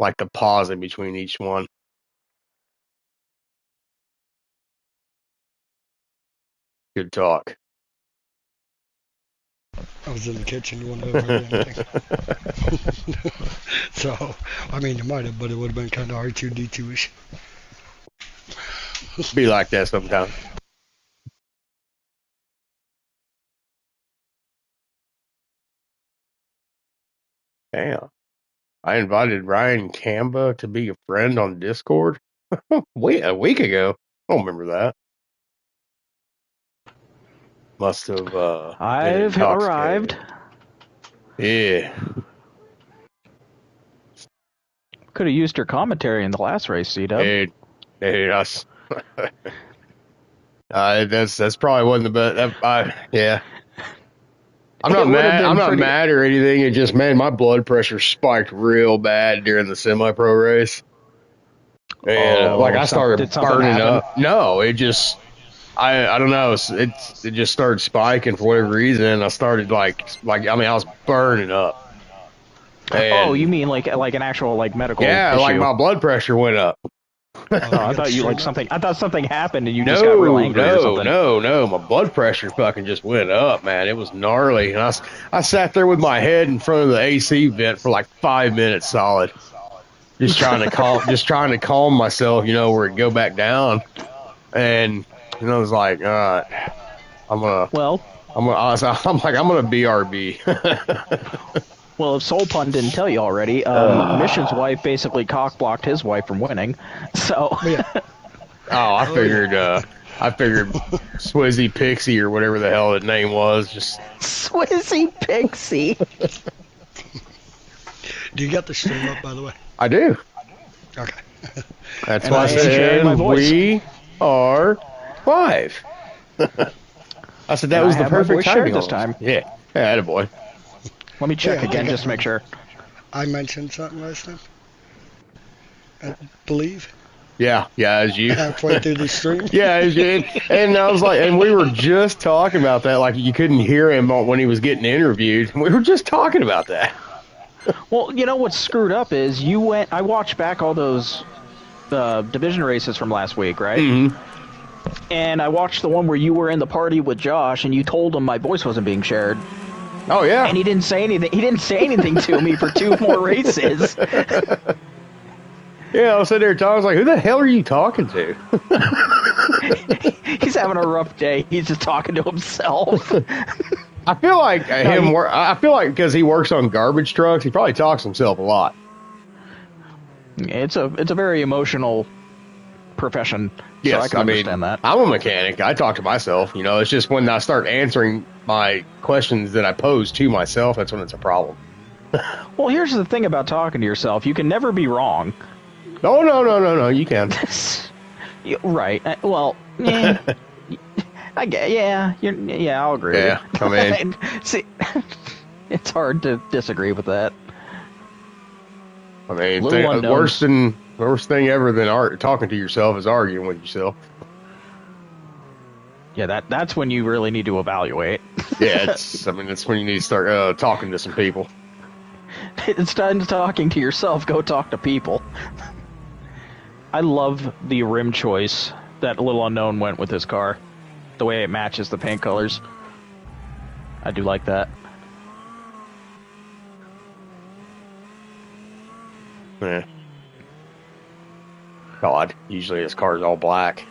like the pause in between each one. Good talk. I was in the kitchen. You wouldn't have heard anything. So, I mean, you might have, but it would have been kind of R2D2-ish. Be like that sometimes. Damn. I invited Ryan Kamba to be a friend on Discord. Wait, a week ago. I don't remember that. Must have been I've intoxicated. arrived. Yeah. Could have used your commentary in the last race, C-Dub. Dude, that's probably wasn't the best. Yeah. I'm not mad. I'm not mad or anything. It just, man, my blood pressure spiked real bad during the semi-pro race, and like I started burning up. No, it just, I don't know. It just started spiking for whatever reason. I started like I mean, I was burning up. And, you mean like an actual like medical? Yeah, issue. like my blood pressure went up. I thought you like something. I thought something happened and you just got real angry or something. No. My blood pressure fucking just went up, man. It was gnarly, and I sat there with my head in front of the AC vent for like 5 minutes solid, just trying to calm myself, where it go back down, and I was like, all right, I'm gonna BRB. Well, if Soul Pun didn't tell you already, Mission's wife basically cock-blocked his wife from winning, so... Yeah. I figured Swizzy Pixie or whatever the hell the name was, just... Swizzy Pixie! Do you got the stream up, by the way? I do. Okay. That's why I said we are live. I said that was the perfect timing this time. Yeah, attaboy. Let me check again just to make sure. I mentioned something last time, I believe. Yeah, as you. Halfway through the stream. Yeah, as you. And I was like, and we were just talking about that, like you couldn't hear him when he was getting interviewed. We were just talking about that. Well, what's screwed up is I watched back all those division races from last week, right? Mm-hmm. And I watched the one where you were in the party with Josh and you told him my voice wasn't being shared. Oh, yeah. And he didn't say anything. He didn't say anything to me for 2 more races. Yeah, I was sitting there talking. I was like, who the hell are you talking to? He's having a rough day. He's just talking to himself. I feel like I feel like because he works on garbage trucks, he probably talks to himself a lot. It's a very emotional profession. Yes, so I can understand that. I'm a mechanic. I talk to myself. It's just when I start answering my questions that I pose to myself, that's when it's a problem. Well, here's the thing about talking to yourself. You can never be wrong. Oh, no, you can. Right. Well, yeah. I get, yeah, I'll agree. Yeah, come in. See, it's hard to disagree with that. I mean, worst thing ever than talking to yourself is arguing with yourself. Yeah, that's when you really need to evaluate. Yeah, that's when you need to start talking to some people. Instead of talking to yourself, go talk to people. I love the rim choice that Little Unknown went with his car. The way it matches the paint colors. I do like that. Yeah. God, usually his car's all black.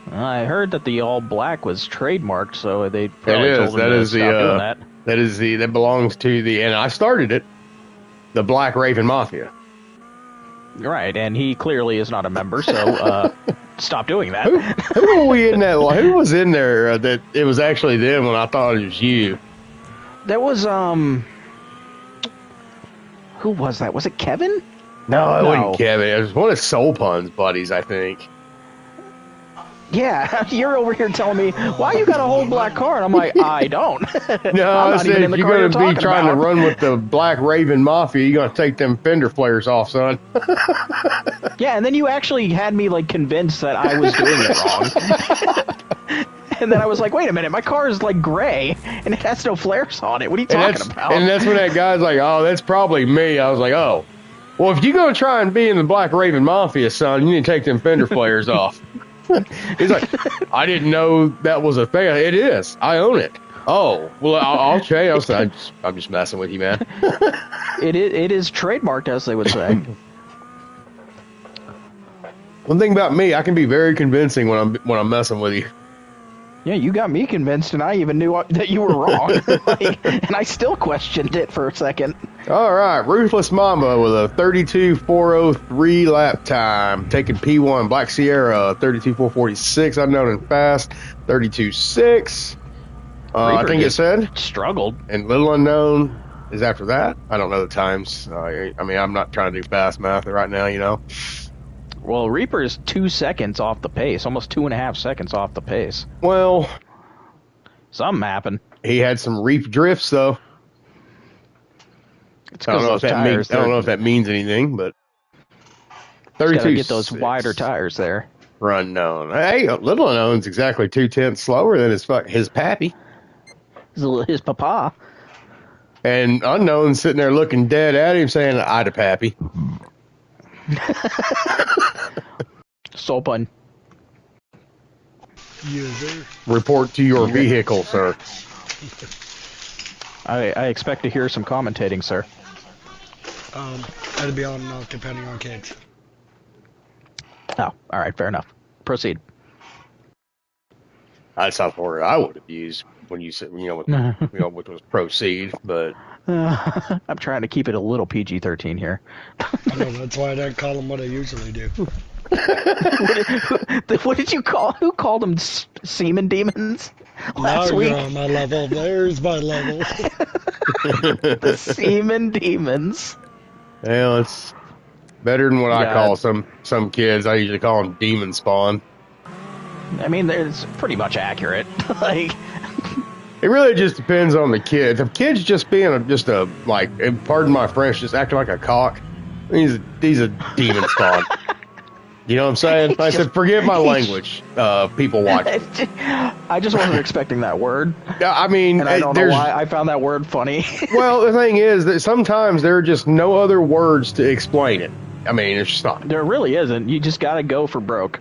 I heard that the all black was trademarked, so they probably told him to stop doing that. That belongs to and I started it, the Black Raven Mafia. Right, and he clearly is not a member, so stop doing that. Who were we in that? Who was in there that it was actually them when I thought it was you? That was, who was that? Was it Kevin? No, it wasn't Kevin. It was one of Soul Pun's buddies, I think. Yeah, you're over here telling me, why you got a whole black car? And I'm like, I don't. No, I said, if you're going to be trying to run with the Black Raven Mafia, you're going to take them fender flares off, son. Yeah, and then you actually had me, convinced that I was doing it wrong. And then I was like, wait a minute, my car is like gray and it has no flares on it. What are you talking about? And that's when that guy's like, oh, that's probably me. I was like, oh, well, if you're going to try and be in the Black Raven Mafia, son, you need to take them fender flares off. He's like, I didn't know that was a thing. It is. I own it. Oh, well, I'll change. I'm just messing with you, man. It is trademarked, as they would say. One thing about me, I can be very convincing when I'm messing with you. Yeah, you got me convinced, and I even knew that you were wrong. And I still questioned it for a second. All right, Ruthless Mamba with a 32.403 lap time. Taking P1, Black Sierra, 32.446, unknown and fast, 32.6. I think it said. Struggled. And Little Unknown is after that. I don't know the times. I mean, I'm not trying to do fast math right now, you know. Well, Reaper is 2 seconds off the pace, almost 2.5 seconds off the pace. Well, something happened. He had some reef drifts, though. I don't know if that means anything, but 32. Gotta get those wider tires there. For Unknown. Hey, Little Unknown's exactly 0.2 slower than his pappy. His papa. And Unknown's sitting there looking dead at him, saying, "I to pappy." So fun. Yes, sir. Report to your vehicle, sir. I expect to hear some commentating, sir. That'll be on and off depending on kids. Oh, all right, fair enough. Proceed. That's not the word I would have used when you said, what was proceed, but... I'm trying to keep it a little PG-13 here. I know, that's why I don't call them what I usually do. What did you call? Who called them semen demons last week? You're on my level. There's my level. The semen demons. Well, it's better than what I call some kids. I usually call them demon spawn. I mean, it's pretty much accurate. Like, it really just depends on the kid. If kid's just being and pardon my French, just acting like a cock, he's a demon spawn. You know what I'm saying? I said, forgive my language, people watching. I just wasn't expecting that word. I mean, and I don't know why I found that word funny. Well, the thing is that sometimes there are just no other words to explain it. I mean, it's just not. There really isn't. You just gotta go for broke.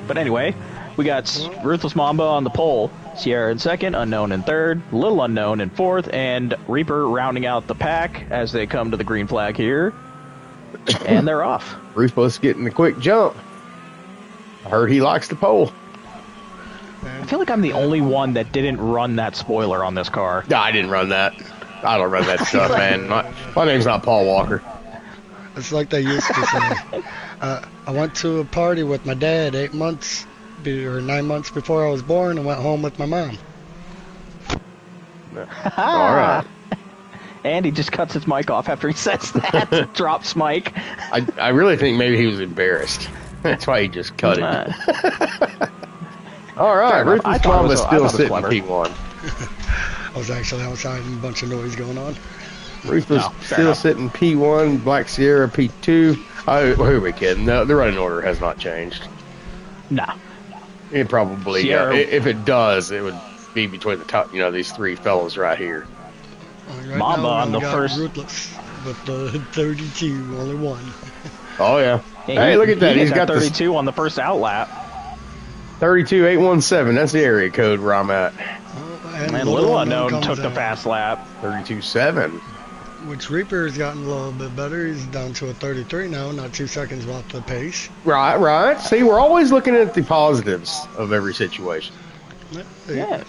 But anyway, we got Ruthless Mamba on the pole, Sierra in second, Unknown in third, Little Unknown in fourth, and Reaper rounding out the pack as they come to the green flag here. And they're off. Ruthless getting the quick jump. I heard he likes the pole. I feel like I'm the only one that didn't run that spoiler on this car. No, I didn't run that. I don't run that stuff, man. My name's not Paul Walker. It's like they used to say. I went to a party with my dad 8 months or 9 months before I was born and went home with my mom. All right. And he just cuts his mic off after he says that. Drops mic. I really think maybe he was embarrassed. That's why he just cut it. All right, Ruthless Mamba still sitting in P1. I was actually outside and a bunch of noise going on. Ruthless still sitting P1, Black Sierra P2. Who are we kidding? No, the running order has not changed. Nah. It probably, if it does, it would be between the top, these three fellows right here. Right Mamba now, on the first. Ruthless with the 32, only one. Oh, yeah. Hey, look at that. He's got 32 on the first outlap. 32817. That's the area code where I'm at. And Little Unknown took the fast lap. 32.7. Which Reaper's gotten a little bit better. He's down to a 33 now, not 2 seconds off the pace. Right. See, we're always looking at the positives of every situation. Yeah.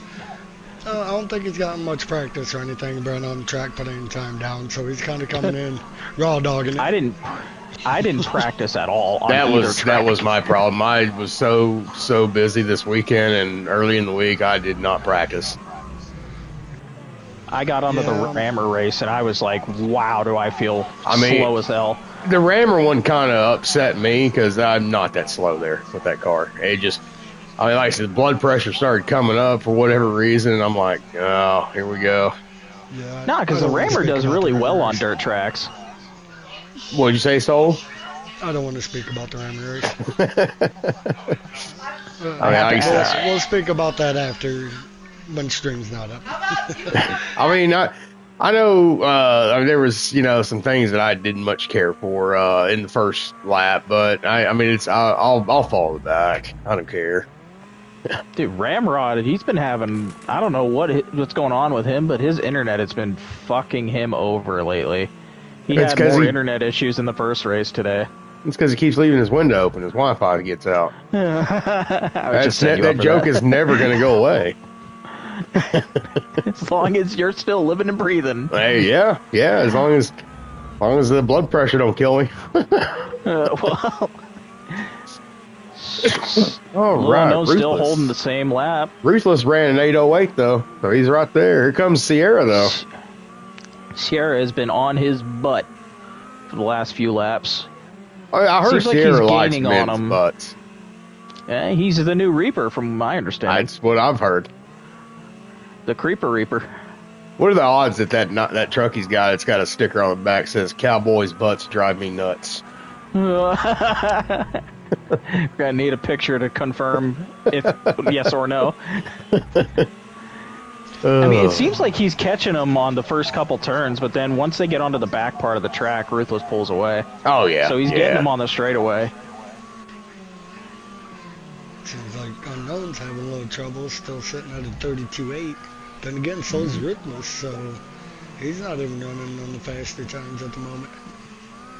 I don't think he's gotten much practice or anything, Brent, on the track, putting time down. So he's kind of coming in raw dogging it. I didn't practice at all on that was my problem. I was so busy this weekend and early in the week I did not practice. I got onto the Rammer race and I was like, wow, do I feel slow as hell. The Rammer one kind of upset me because I'm not that slow there with that car. It just, like I said, blood pressure started coming up for whatever reason, and I'm like, oh, here we go. Yeah, no, because the Rammer does really well on dirt tracks. What'd you say, Soul? I don't want to speak about the Rammer race. We'll speak about that after when stream's not up. I mean, I know there was some things that I didn't much care for in the first lap, but I mean I'll fall back. I don't care. Dude, Ramrod, he's been having, I don't know what's going on with him, but his internet has been fucking him over lately. He had more internet issues in the first race today. It's because he keeps leaving his window open. His Wi-Fi gets out. That joke is never going to go away. As long as you're still living and breathing. Hey, yeah. As long as the blood pressure don't kill me. Well. All right. No, still holding the same lap. Ruthless ran an 8:08 though, so he's right there. Here comes Sierra though. Sierra has been on his butt for the last few laps. I heard Sierra likes men's butts. Yeah, he's the new Reaper, from my understanding. That's what I've heard. The Creeper Reaper. What are the odds that truck he's got? It's got a sticker on the back that says "Cowboys' butts drive me nuts." We're gonna need a picture to confirm if yes or no. I mean, it seems like he's catching them on the first couple turns, but then once they get onto the back part of the track, Ruthless pulls away. Oh, yeah. So he's getting them on the straightaway. Seems like Unknown's having a little trouble, still sitting at a 32.8. Then again, so's Ruthless, so he's not even running on the faster times at the moment.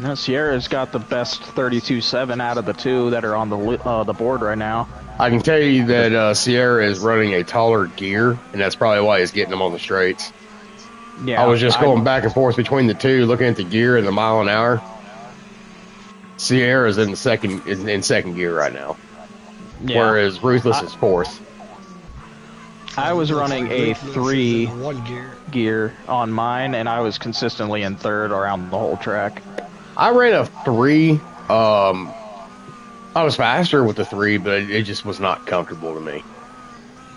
No, Sierra's got the best 32.7 out of the two that are on the board right now. I can tell you that Sierra is running a taller gear, and that's probably why he's getting them on the straights. Yeah, I was just going back and forth between the two, looking at the gear and the mile an hour. Sierra's in second gear right now, whereas Ruthless is fourth. I was running a 3 gear on mine, and I was consistently in third around the whole track. I ran a 3. I was faster with the 3, but it just was not comfortable to me.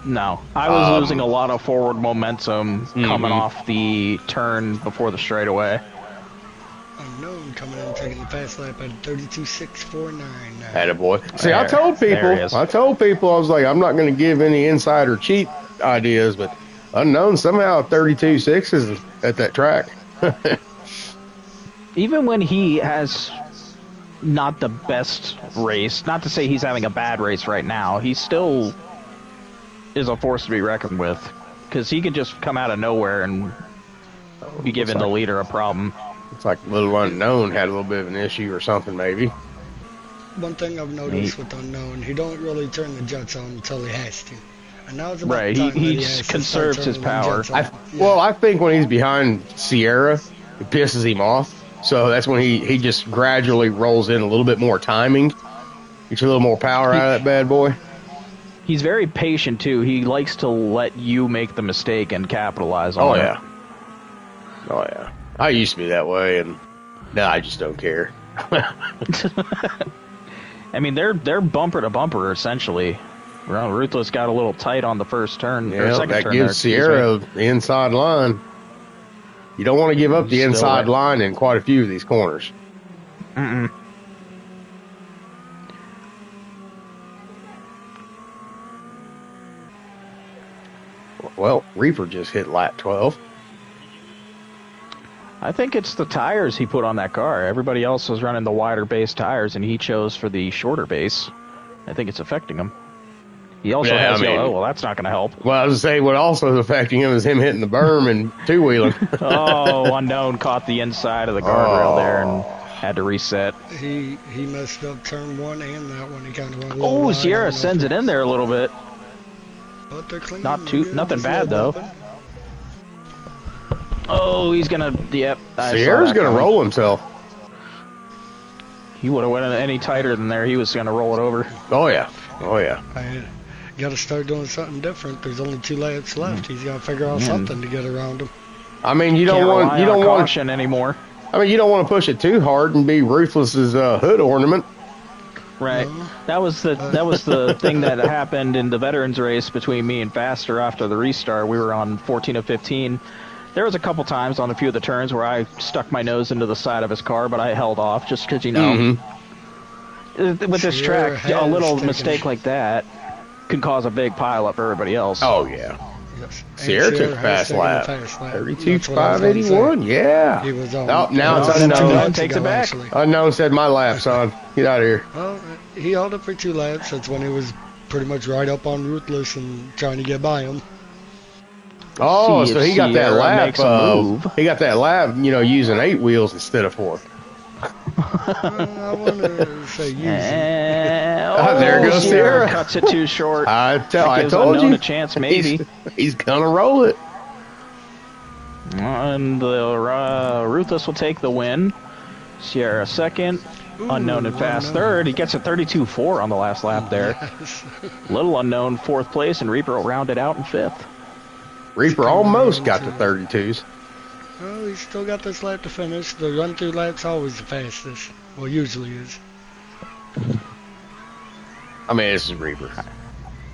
No, I was losing a lot of forward momentum coming off the turn before the straightaway. Unknown coming in taking the fast lap at 32.649. Attaboy. See, I told people, I was like, I'm not going to give any insider cheat ideas, but Unknown somehow 32.6 is at that track. Even when he has not the best race, not to say he's having a bad race right now, he still is a force to be reckoned with, because he can just come out of nowhere and be giving the leader a problem. It's like Little Unknown had a little bit of an issue or something, maybe. One thing I've noticed with Unknown, he don't really turn the jets on until he has to. And now it's about right, he conserves his power. I think when he's behind Sierra, it pisses him off. So that's when he just gradually rolls in a little bit more timing. Gets a little more power out of that bad boy. He's very patient, too. He likes to let you make the mistake and capitalize on it. Oh, yeah. I used to be that way, and now I just don't care. I mean, they're bumper to bumper, essentially. Well, Ruthless got a little tight on the first turn. Yeah, that gives Sierra the inside line. You don't want to give up the inside line in quite a few of these corners. Well, Reaper just hit lap 12. I think it's the tires he put on that car. Everybody else was running the wider base tires, and he chose for the shorter base. I think it's affecting him. He also has yellow. Well, that's not going to help. Well, I was going to say, what also is affecting him is him hitting the berm and two-wheeling. Unknown caught the inside of the guardrail there and had to reset. He messed up turn 1 and that one. He kind of went a little wide. Sierra sends it in there a little bit. But they're clean. Nothing bad, though. Oh, he's going to... Yep. Sierra's going to roll himself. He would have went any tighter than there. He was going to roll it over. Oh, yeah. I got to start doing something different. The's only 2 laps left. He's got to figure out something to get around him. I mean, you don't want caution anymore. I mean, you don't want to push it too hard and be Ruthless's hood ornament. Right. That was the thing that happened in the veterans race between me and Faster after the restart. We were on 14 of 15. There was a couple times on a few of the turns where I stuck my nose into the side of his car, but I held off just because, with this track, a little mistake like that. can cause a big pile up for everybody else. Oh, yeah. Yes. Sierra took fast lap. 32.581, yeah. He was on. Oh, now it's then unknown. Unknown takes it back. Actually. Unknown said my lap, son. Get out of here. Well, he held up for 2 laps. That's when he was pretty much right up on Ruthless and trying to get by him. Oh, so he got that Sierra lap. makes a move. He got that lap, using 8 wheels instead of 4. I want to say using. There goes Sierra. Cuts it too short. I told Unknown you. a chance, maybe. He's gonna roll it. And the Ruthless will take the win. Sierra second. Unknown and fast third. He gets a 32.4 on the last lap there. Yes. Little Unknown fourth place, and Reaper will round it out in fifth. Reaper almost got the 32s. Well, he's still got this lap to finish. The run-through lap's always the fastest. Well, usually is. I mean, this is Reaper.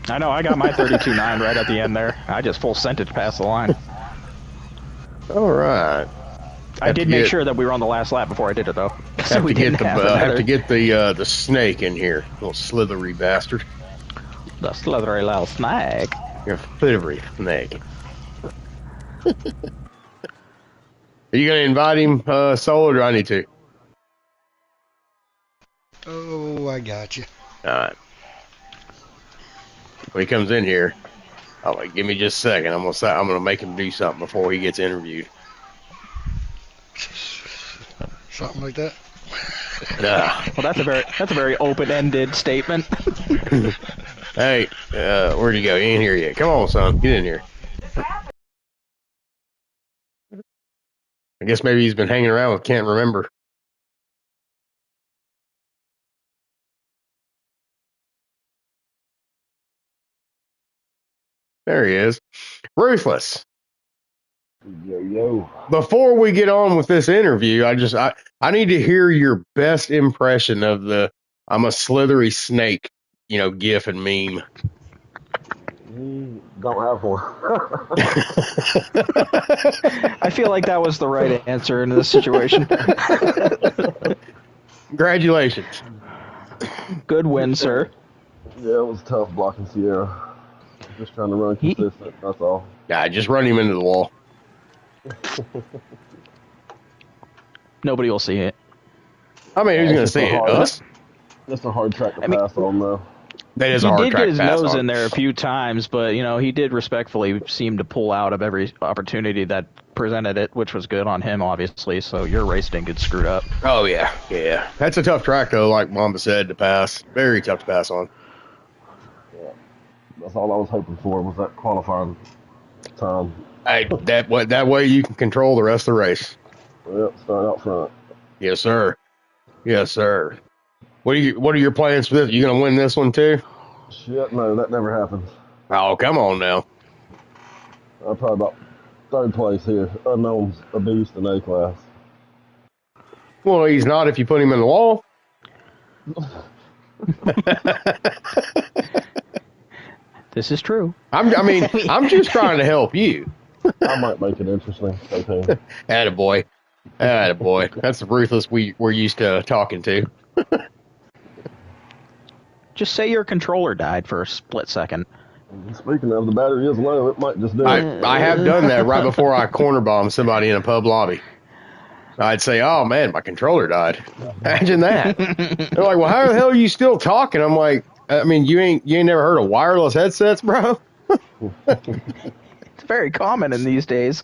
I know, I got my 32.9 right at the end there. I just full sent it past the line. All right. I did make sure that we were on the last lap before I did it, though. Have to get the snake in here, little slithery bastard. The slithery little snake. You're slithery snake. Are you gonna invite him solo, or do I need to? Oh, I got you. All right. When he comes in here, I'm like, give me just a second. I'm gonna make him do something before he gets interviewed. Something like that. Well, that's a very open-ended statement. Hey, where'd he go? He ain't here yet. Come on, son, get in here. I guess maybe he's been hanging around with Can't Remember. There he is. Ruthless. Yo. Before we get on with this interview, I need to hear your best impression of the "I'm a slithery snake," GIF and meme. Don't have one. I feel like that was the right answer in this situation. Congratulations. Good win, sir. Yeah, it was tough blocking Sierra. Just trying to run consistent, that's all. Yeah, just run him into the wall. Nobody will see it. I mean, who's going to see it? Us? That's a hard track to pass on, though. That is a hard track to pass on. He did get his nose in there a few times, but, he did respectfully seem to pull out of every opportunity that presented it, which was good on him, obviously, so your race didn't get screwed up. Oh, yeah. Yeah. That's a tough track, though, like Mamba said, to pass. Very tough to pass on. Yeah. That's all I was hoping for was that qualifying time. Hey, that way you can control the rest of the race. Yep, start out front. Yes, sir. Yes, sir. What are your plans for this? You gonna win this one too? Shit, no, that never happens. Oh, come on now. I'm probably about 3rd place here. Unknown's a beast in A class. Well, he's not if you put him in the wall. This is true. I'm just trying to help you. I might make it interesting. Okay. Attaboy. Attaboy. That's the Ruthless we're used to talking to. Just say your controller died for a split second. Speaking of, the battery is low. It might just do it. I have done that right before I corner bombed somebody in a pub lobby. I'd say, "Oh man, my controller died." Imagine that. They're like, "Well, how the hell are you still talking?" I'm like, "I mean, you ain't never heard of wireless headsets, bro?" It's very common in these days.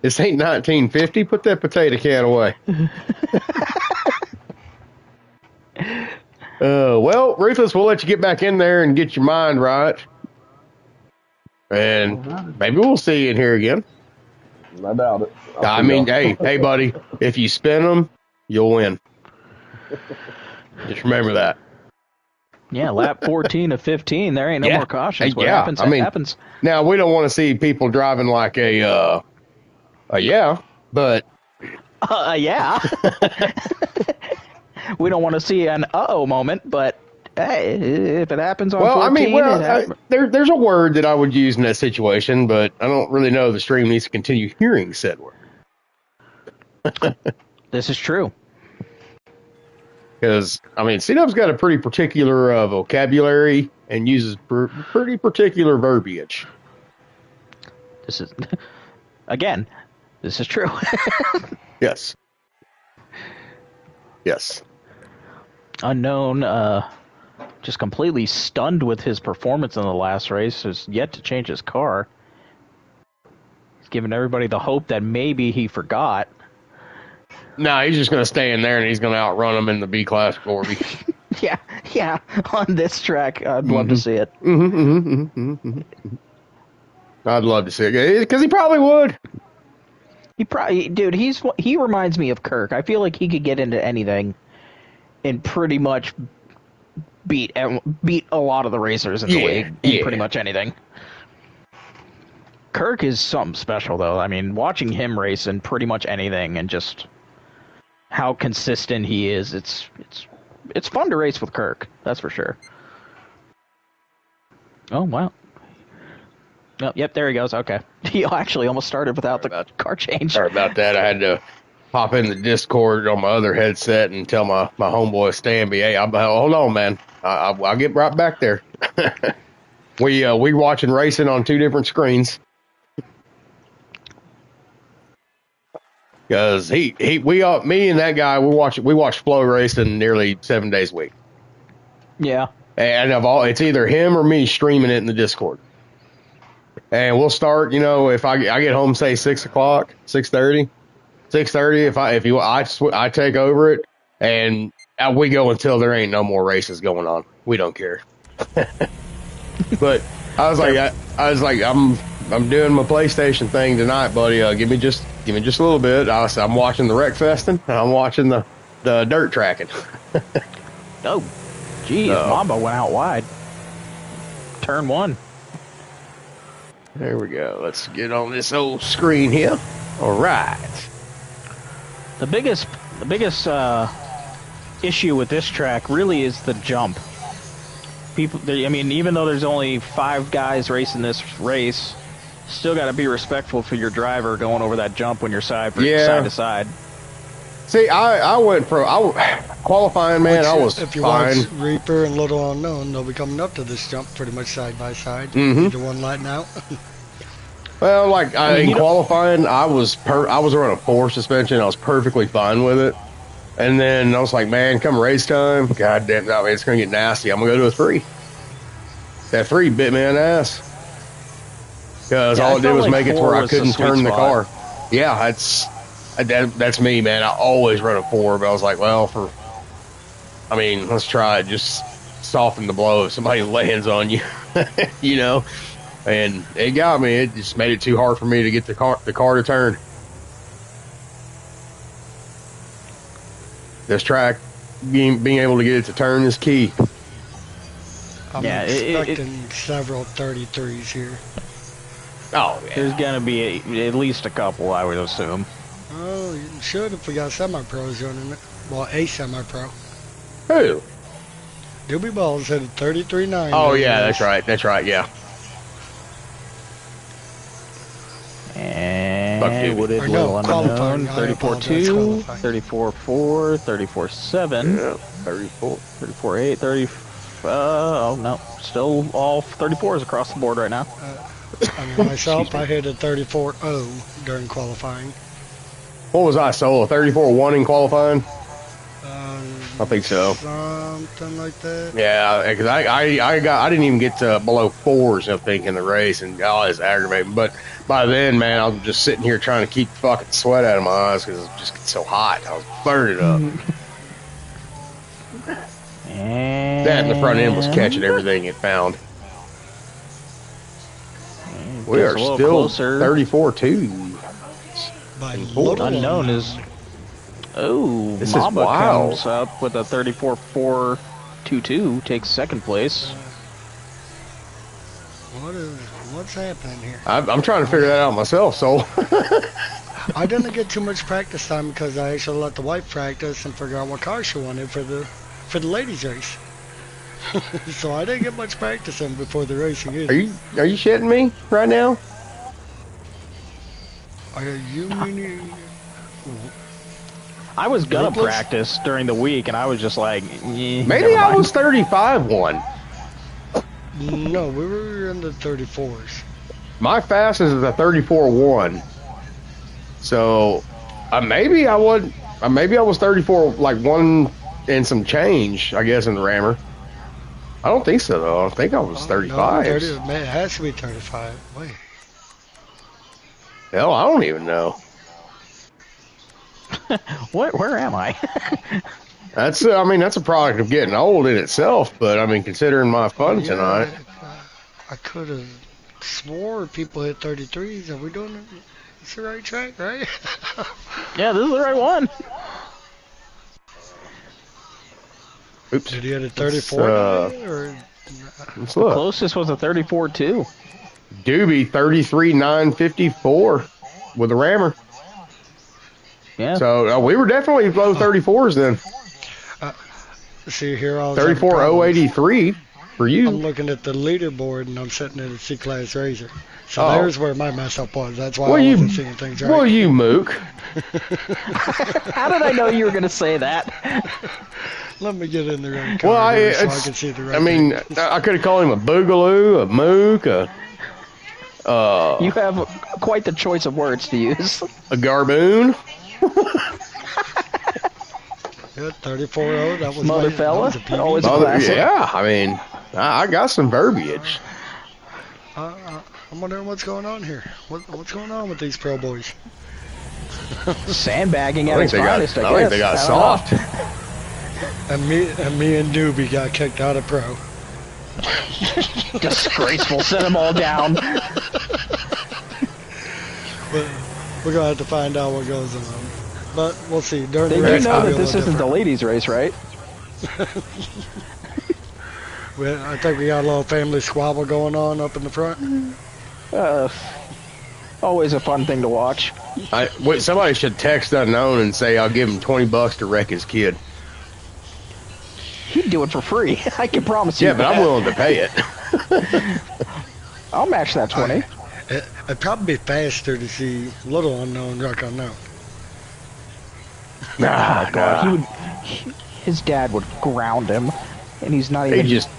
This ain't 1950. Put that potato can away. Well, Ruthless, we'll let you get back in there and get your mind right. And maybe we'll see you in here again. I doubt it. I mean, hey, buddy, if you spin them, you'll win. Just remember that. Yeah, lap 14 of 15. There ain't no more cautions. What happens, happens. Now, we don't want to see people driving like but... yeah. We don't want to see an uh-oh moment, but hey, if it happens on 14... there's a word that I would use in that situation, but I don't really know if the stream needs to continue hearing said word. This is true. Because, I mean, C-Dub's got a pretty particular vocabulary and uses pretty particular verbiage. This is, again, this is true. Yes. Yes. Unknown, just completely stunned with his performance in the last race, has yet to change his car. He's giving everybody the hope that maybe he forgot. No, he's just going to stay in there and he's going to outrun him in the B-Class Corby. yeah, on this track, I'd love to see it. I'd love to see it, because he probably would. Dude, he reminds me of Kirk. I feel like he could get into anything and pretty much beat a lot of the racers in the league in pretty much anything. Kirk is something special, though. I mean, watching him race in pretty much anything and just how consistent he is, it's fun to race with Kirk. That's for sure. Oh, wow. Oh, yep, there he goes. Okay. He actually almost started without the car change. Sorry about that. I had to pop in the Discord on my other headset and tell my homeboy Stanby, hey, hold on, man. I'll get right back there. We watching racing on two different screens. Because me and that guy, we watch Flow Racing nearly 7 days a week. Yeah. And it's either him or me streaming it in the Discord. And we'll start, if I get home, say 6 o'clock, 6:30. 6:30, I take over it, and we go until there ain't no more races going on. We don't care. But I was like, I'm doing my PlayStation thing tonight, buddy. Give me just a little bit. I'm watching the Wreckfest and I'm watching the dirt tracking. Oh, geez, Mamba went out wide. Turn 1. There we go. Let's get on this old screen here. All right. The biggest issue with this track really is the jump. Even though there's only 5 guys racing this race, still got to be respectful for your driver going over that jump when you're side to side. See, I went for qualifying, man. I was if you fine. watch Reaper and Little Unknown, they'll be coming up to this jump pretty much side by side. Mm-hmm. Either one lighting out. Well, in qualifying, I was running 4 suspension. I was perfectly fine with it. And then I was like, man, come race time, god damn, it's gonna get nasty. I'm gonna go to a 3. That 3 bit me in the ass. Because all it did was make it to where I couldn't turn the car. Yeah, that's me, man. I always run a 4, but I was like, well, let's try it. Just soften the blow if somebody lands on you, And it got me. It just made it too hard for me to get the car to turn. This track, being able to get it to turn is key. I'm expecting several 33s here. Oh, yeah. There's going to be at least a couple, I would assume. Oh, you should if we got semi-pros running it. Well, a semi-pro. Who? Doobie Balls hit a 33.9. Oh, yeah, that's right, yeah. And what did Little Unknown? 34.2, 34.4, 34.7. Yeah, 34. 34.8, 30. Oh, no. Still all 34s across the board right now. Myself, I hit a 34.0 during qualifying. What was I, solo? 34.1 in qualifying? I think so. Something like that. Yeah, because I didn't even get to below 4s, I think, in the race, and it's aggravating. But by then, man, I was just sitting here trying to keep the fucking sweat out of my eyes because it just gets so hot. I was burning up. That in the front end was catching everything it found. We are still closer. 34.2. By Unknown is... Oh, this Mamba is wild. Comes up with a 34.422, takes second place. What's happening here? I'm trying to figure that out myself, so... I didn't get too much practice time because I actually let the wife practice and figure out what car she wanted for the ladies race. So I didn't get much practice in before the race either. Are you shitting me right now? Are you meaning... I was gonna practice during the week, and I was just like, maybe I was 35-1. No, we were in the 34s. My fastest is a 34-1. So maybe I would. Maybe I was 34, like 1 and some change, I guess, in the rammer. I don't think so though. I think I was 35. No, 30, man, it has to be 35. Wait. Hell, I don't even know. Where am I? That's a product of getting old in itself. But I mean, considering my fun tonight, I could have swore people hit 33s. Are we doing it? It's the right track, right? Yeah, this is the right one. oops. Did he hit a 34 or? Let's The look. closest was a 34-2. Doobie 33,954 with a rammer. Yeah. So we were definitely low 34s then. See here, I was 34,083 for you. I'm looking at the leaderboard and I'm sitting in a C-class Razor. So there's where my mess up was. That's why I wasn't seeing things right. Well, you mook. How did I know you were going to say that? Let me get in the right car Well, so I can see the right thing. I could have called him a boogaloo, a mook, You have quite the choice of words to use. a garboon. Yeah, 34-0. That was Mother fella. That was a Always PB. a classic. Yeah, I mean, I got some verbiage. I'm wondering what's going on here. What's going on with these pro boys? Sandbagging at its finest, I guess. I think they got soft. And me and Doobie got kicked out of pro. Disgraceful. Set them all down. But we're going to have to find out what goes on. But we'll see. During They the do race, know it'll be that a this little isn't the different. ladies' race, right? I think we got a little family squabble going on up in the front. Always a fun thing to watch. Somebody should text unknown and say I'll give him $20 to wreck his kid. He'd do it for free. I can promise you. Yeah, but I'm willing to pay it. I'll match that 20. It'd probably be faster to see little unknown wreck unknown. Nah, God, his dad would ground him, and he's not even. He just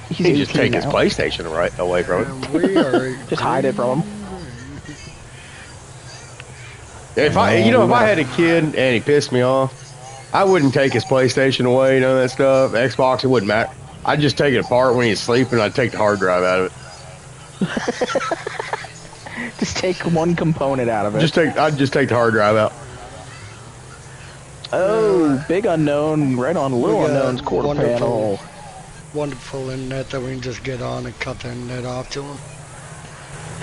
take his now. PlayStation away from him. And we are Just hide it from him. If I had a kid and he pissed me off, I wouldn't take his PlayStation away, none of that stuff. Xbox, it wouldn't matter. I'd just take it apart when he's sleeping. I'd take the hard drive out of it. Just take one component out of it. I'd just take the hard drive out. Oh, big unknown, right on little unknown's quarter panel. Wonderful internet that we can just get on and cut the internet off to them.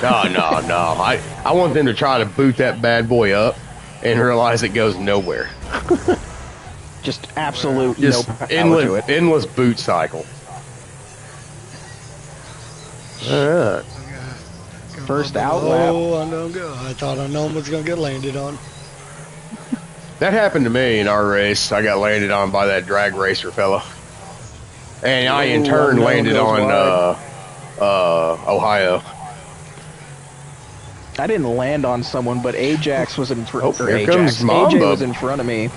No. I want them to try to boot that bad boy up and realize it goes nowhere. Just absolute Just no power to it. endless boot cycle. Alright. First out lap. Oh, unknown go. I thought unknown was going to get landed on. That happened to me in our race. I got landed on by that drag racer fella. And I in turn landed on Ohio. I didn't land on someone, but Ajax was in front. Oh, here comes Mamba. AJ was in front of me,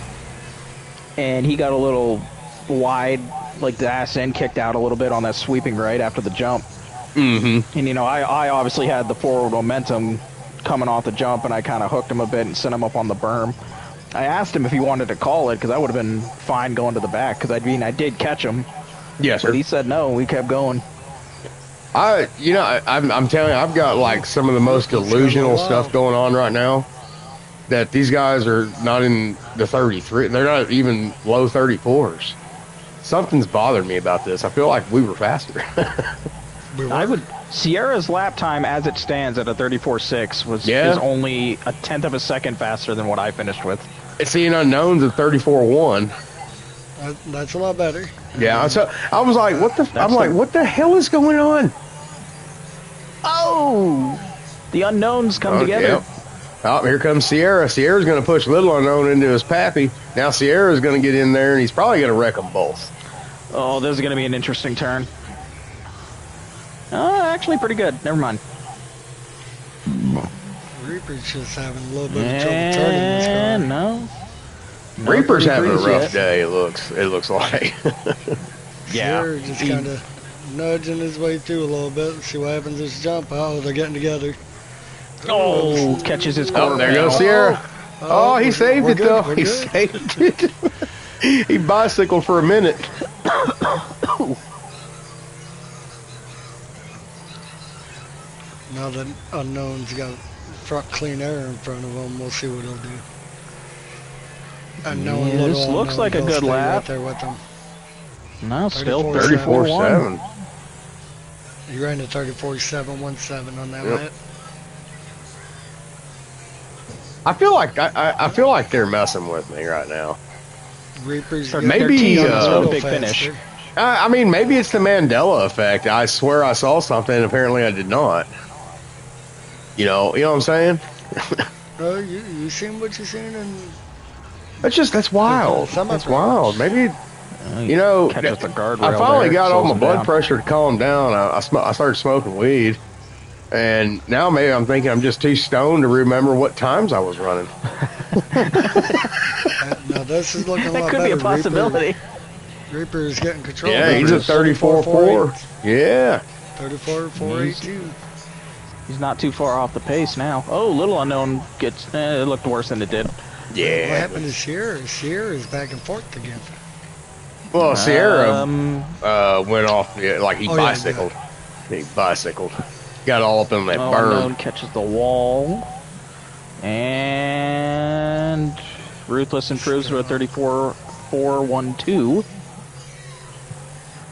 and he got a little wide, like the ass end kicked out a little bit on that sweeping right after the jump. Mm-hmm. And I obviously had the forward momentum coming off the jump, and I kind of hooked him a bit and sent him up on the berm. I asked him if he wanted to call it because I would have been fine going to the back because I did catch him. Yes, sir. But he said no. We kept going. I'm telling you, I've got like some of the most delusional stuff going on right now. That these guys are not in the 33. They're not even low 34s. Something's bothered me about this. I feel like we were faster. Sierra's lap time as it stands at a 34.6 is only a tenth of a second faster than what I finished with. Seeing unknowns at 34.1. That's a lot better. Yeah, so I was like, what the hell is going on? Oh, the unknowns come together. Yep. Oh, here comes Sierra. Sierra's going to push little unknown into his pappy. Now Sierra's going to get in there, and he's probably going to wreck them both. Oh, this is going to be an interesting turn. Oh, actually pretty good. Never mind. Reaper's just having a little bit of trouble turning this car. No. No Reaper's having a 33s rough yet. day. It looks like. Yeah. Sierra just kind of nudging his way through a little bit. See what happens this jump. Oh, they're getting together. Oh, catches his quarter Oh, there panel. goes Sierra. Oh, he saved we're it good, though. We're He good. saved it. He bicycled for a minute. Now that Unknown's got front clean air in front of him, we'll see what he'll do. Unknown, Yeah, this looks Unknown, like a he'll good stay lap. right there with him. No, still 34-7. 34-1. He ran a 34.717 on that Yep. lap. I feel like I feel like they're messing with me right now. Reaper's They're getting maybe, teasing us a with a little big faster. finish. I mean, maybe it's the Mandela effect. I swear I saw something, and apparently I did not. You know what I'm saying? You seen what you seen, and That's wild. Some That's of it. wild. Maybe Catches the guardrail I finally there, got all slows my him blood down. pressure to calm down. I started smoking weed, and now maybe I'm thinking I'm just too stoned to remember what times I was running. now this is looking a That lot could be better. a possibility. Reaper is getting control. Yeah, of he's it. at 34.4. Yeah. 34.482. He's not too far off the pace now. Oh, Little Unknown gets... it looked worse than it did. What Yeah. happened to Sierra? Sierra is back and forth again. Well, Sierra went off like he Oh, yeah, bicycled. He bicycled. Got all up in that Unknown berm. catches the wall. And... Ruthless improves to a 34.412.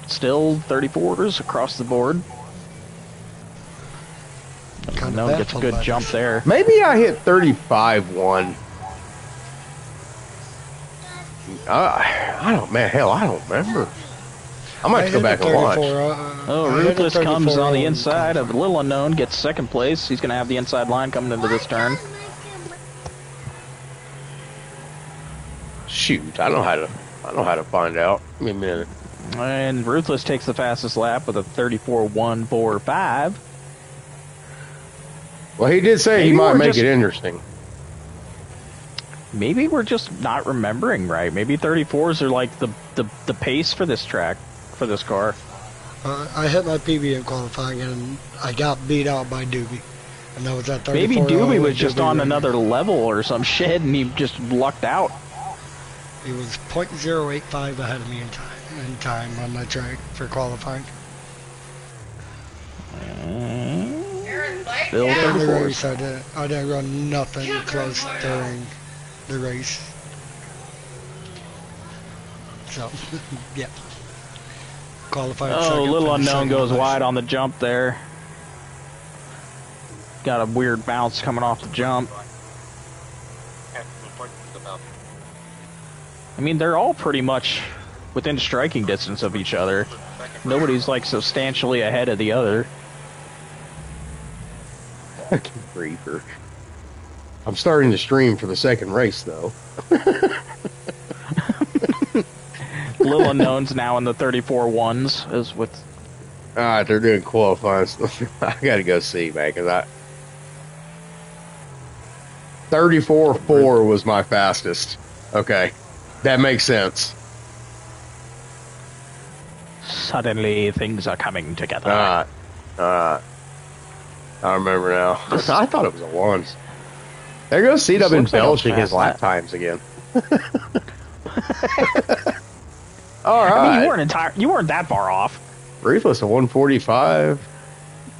Still 34s across the board. Unknown gets a good jump there. Maybe I hit 35.1. I don't, man, hell, I don't remember. I might have to go back and watch. Ruthless comes on the inside of Little Unknown, gets second place. He's going to have the inside line coming into this turn. Shoot, I know how to find out. Give me a minute. And Ruthless takes the fastest lap with a 34.145. Well, he did say Maybe he might we're make just- it interesting. Maybe we're just not remembering right. Maybe 34s are like the pace for this track, for this car. I hit my PB in qualifying and I got beat out by Doobie. And that was at 34. Maybe Doobie was just on ran. another level or some shit and he just lucked out. He was 0.085 ahead of me in time on that track for qualifying. Still In the 34s. race, I didn't run nothing close during the race. So, yeah. Qualified Oh, second, Little finished Unknown second goes place. wide on the jump there. Got a weird bounce coming off the jump. I mean, they're all pretty much within striking distance of each other. Nobody's like substantially ahead of the other. Reaper. I'm starting to stream for the second race, though. Little Unknown's now in the 34.1s as with. All right, they're doing qualifying stuff. I got to go see, man, because 34.4 was my fastest. Okay, that makes sense. Suddenly, things are coming together. All right. I remember now. I thought it was a 1. There goes C-Dub This looks like a embellishing his fast lap lap. times again. All I right. mean, you weren't that far off. Ruthless a 145.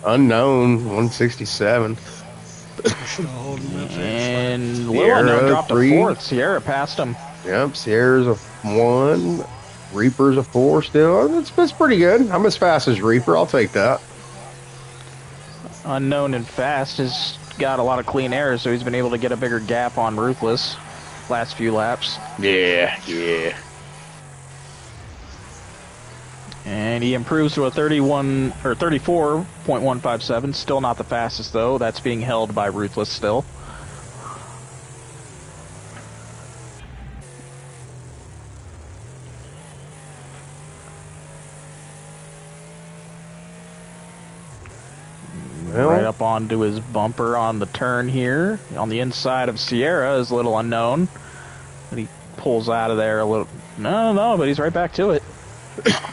Unknown 167. Still holding that fast. And Little Sierra, Unknown dropped to 3. 4th. Sierra passed him. Yep, Sierra's a 1. Reaper's a 4 still. That's pretty good. I'm as fast as Reaper. I'll take that. Unknown and Fast has got a lot of clean air, so he's been able to get a bigger gap on Ruthless last few laps. Yeah. And he improves to a 31 or 34.157. Still not the fastest though. That's being held by Ruthless still. Well, Right up onto his bumper on the turn here. On the inside of Sierra is Little Unknown. But he pulls out of there a little. No, but he's right back to it.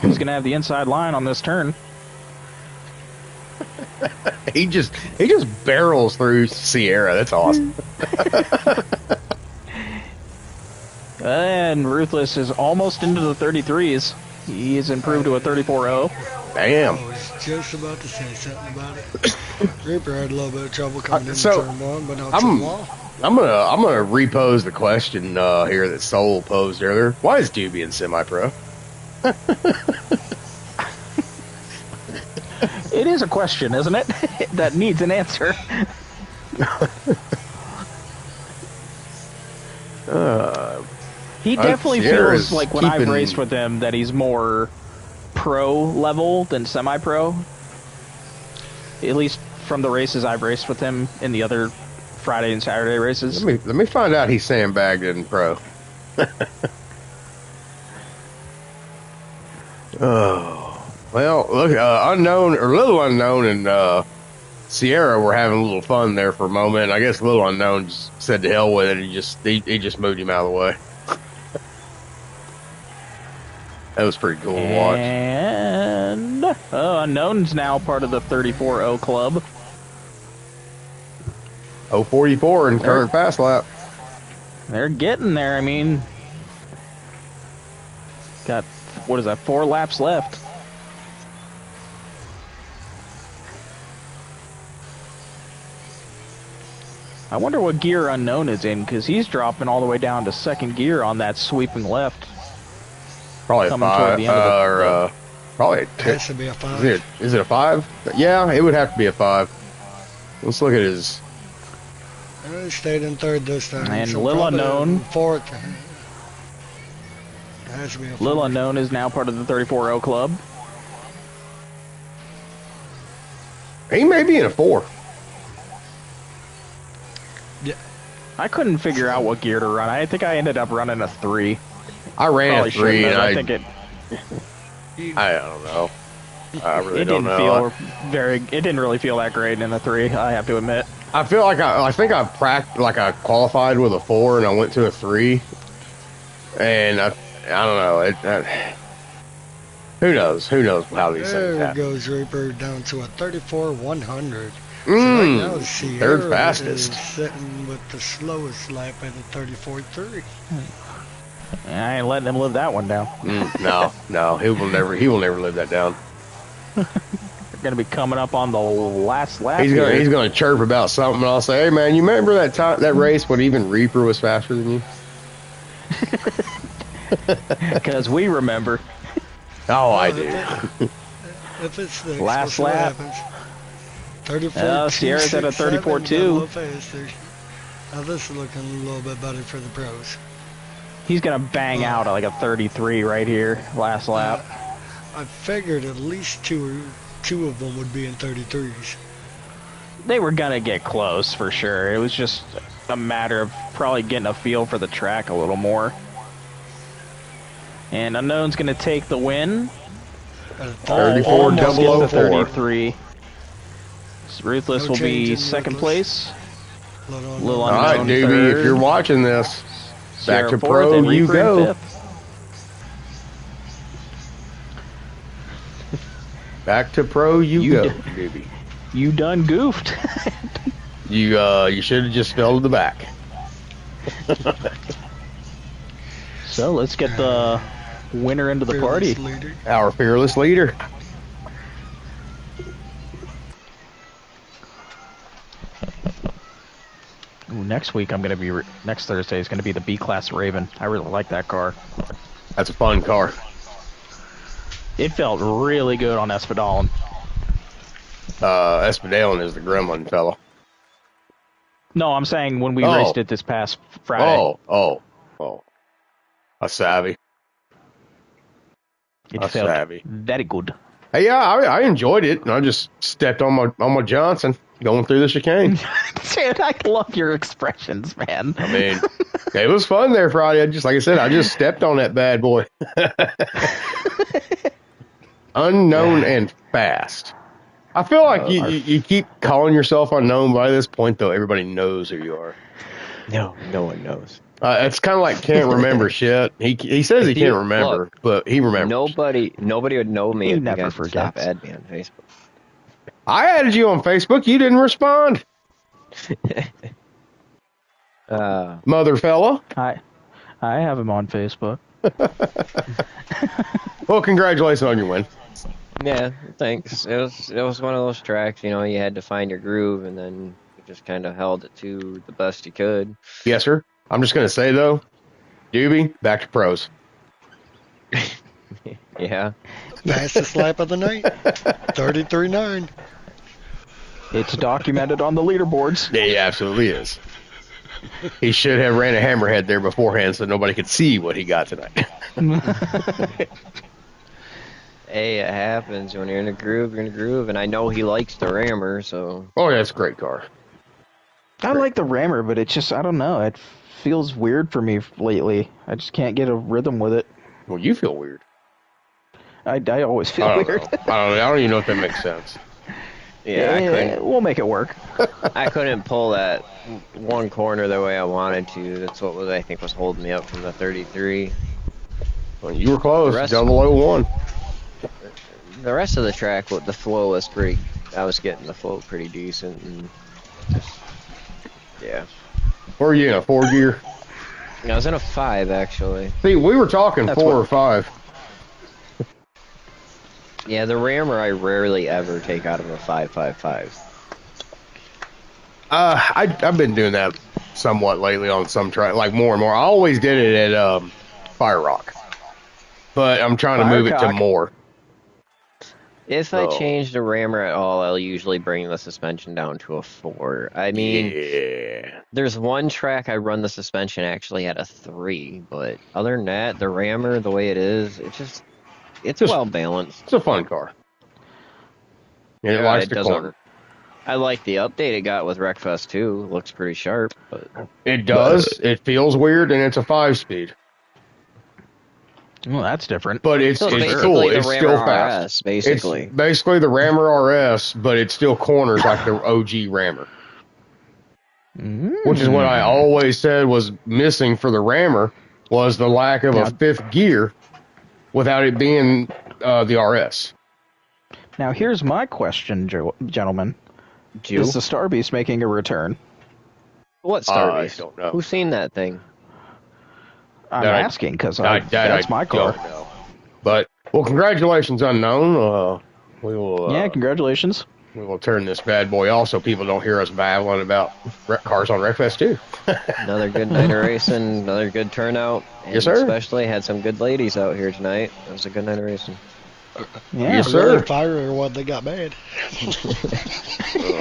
He's going to have the inside line on this turn. He just barrels through Sierra. That's awesome. And Ruthless is almost into the 33s. He has improved to a 34-0. Damn. I was just about to say something about it. Reaper had a little bit of trouble coming in so, turn one, but not too long. I'm gonna repose the question here that Soul posed earlier. Why is Doobie in semi-pro? It is a question, isn't it? That needs an answer. He definitely feels like when I've raced with him that he's more pro level than semi-pro. At least from the races I've raced with him in the other Friday and Saturday races. Let me find out he's sandbagged in pro. Oh, well, look, Little Unknown and Sierra were having a little fun there for a moment. I guess Little Unknown just said to hell with it. He just moved him out of the way. That was pretty cool to watch. And Unknown's now part of the 34-0 club. 044 in current fast lap. They're getting there. I mean, got, 4 laps left. I wonder what gear Unknown is in, because he's dropping all the way down to second gear on that sweeping left. Probably a 5, probably a 2. It has to be a 5. Is it a 5? Yeah, it would have to be a 5. Let's look at his. He stayed in third this time. And so Little Unknown. Fourth. It has to be a 5. Little Unknown is now part of the 34-0 club. He may be in a 4. Yeah. I couldn't figure out what gear to run. I think I ended up running a 3. I ran Probably a 3, and I think it. I don't know. I really It don't didn't know. feel It didn't really feel that great in the 3. I have to admit. I feel like I think I qualified with a 4 and I went to a 3, and I don't know. Who knows how these things happen. There goes Reaper down to a 34-100. So right now, Sierra third fastest. is sitting with the slowest lap at a 34-3. I ain't letting him live that one down. No, he will never live that down. They're gonna be coming up on the last lap. He's gonna chirp about something, and I'll say, "Hey man, you remember that race when even Reaper was faster than you?" Because we remember. Oh, I do. If it's the Last lap. 34. Sierra's at a 34-2. Now this is looking a little bit better for the pros. He's gonna bang out at like a 33 right here, last lap. I figured at least two of them would be in 33s. They were gonna get close for sure. It was just a matter of probably getting a feel for the track a little more. And Unknown's gonna take the win. 34-004. 33. Ruthless will be second place. Little Unknown. All right, Doobie, if you're watching this, back to pro you go. Back to pro you go, Doobie. You done goofed. You should have just fell to the back. So let's get the winner into the party. Our fearless leader. Ooh, next week next Thursday is gonna be the B-Class Raven. I really like that car. That's a fun car. It felt really good on Espadalen. Espadalen is the gremlin fella. No, I'm saying when we raced it this past Friday. Oh. A savvy. It felt very good. Hey, yeah, I enjoyed it. And I just stepped on my Johnson going through the chicane. Dude, I love your expressions, man. I mean, it was fun there Friday. Like I said, I just stepped on that bad boy. Unknown and fast. I feel like you keep calling yourself unknown. By this point, though, everybody knows who you are. No one knows. It's kind of like can't remember shit. He says he can't remember, but he remembers. Nobody would know me He if you never guys would stop forgets. adding me on Facebook. I added you on Facebook. You didn't respond, mother fella. I have him on Facebook. Well, congratulations on your win. Yeah, thanks. It was one of those tracks, you had to find your groove, and then you just kind of held it to the best you could. Yes, sir. I'm just gonna say though, Doobie, back to pros. Yeah. Fastest lap of the night, 33.9. It's documented on the leaderboards. Yeah, he absolutely is. He should have ran a hammerhead there beforehand so nobody could see what he got tonight. Hey, it happens. When you're in a groove, you're in a groove. And I know he likes the Rammer, so... Oh, yeah, it's a great car. I like the Rammer, but it's just, I don't know. It feels weird for me lately. I just can't get a rhythm with it. Well, you feel weird. I always feel weird. I don't even know if that makes sense. Yeah, we'll make it work. I couldn't pull that one corner the way I wanted to. That's what I think was holding me up from the 33. Well, you were close. The rest- 001. The rest of the track, the flow was pretty... I was getting the flow pretty decent, and just... Yeah. Where are you in a 4 gear? I was in a 5, actually. See, we were talking That's 4 or 5. Yeah, the Rammer I rarely ever take out of a 5.55. I've been doing that somewhat lately on some track, like more and more. I always did it at Fire Rock, but I'm trying to move it to more. If I change the Rammer at all, I'll usually bring the suspension down to a 4. I mean, there's one track I run the suspension actually at a 3, but other than that, the Rammer, the way it is, it's well balanced. It's a fun car. And it likes the corner. I like the update it got with Wreckfest too. Looks pretty sharp, but it does. It feels weird, and it's a 5-speed. Well, that's different. But it's cool. It's still fast. Basically, it's basically the Rammer RS, but it still corners like the OG Rammer. Which is what I always said was missing for the Rammer was the lack of a 5th gear without it being the RS. Now, here's my question, gentlemen. Is the Starbeast making a return? What Starbeast? I don't know. Who's seen that thing? I'm asking because that's my car. Don't know. But, well, congratulations, Unknown. Congratulations. We will turn this bad boy off so people don't hear us babbling about cars on Wreckfest too. Another good night of racing, another good turnout. And yes, sir. Especially had some good ladies out here tonight. It was a good night of racing. Yeah, yes, sir. Fire or what they got mad.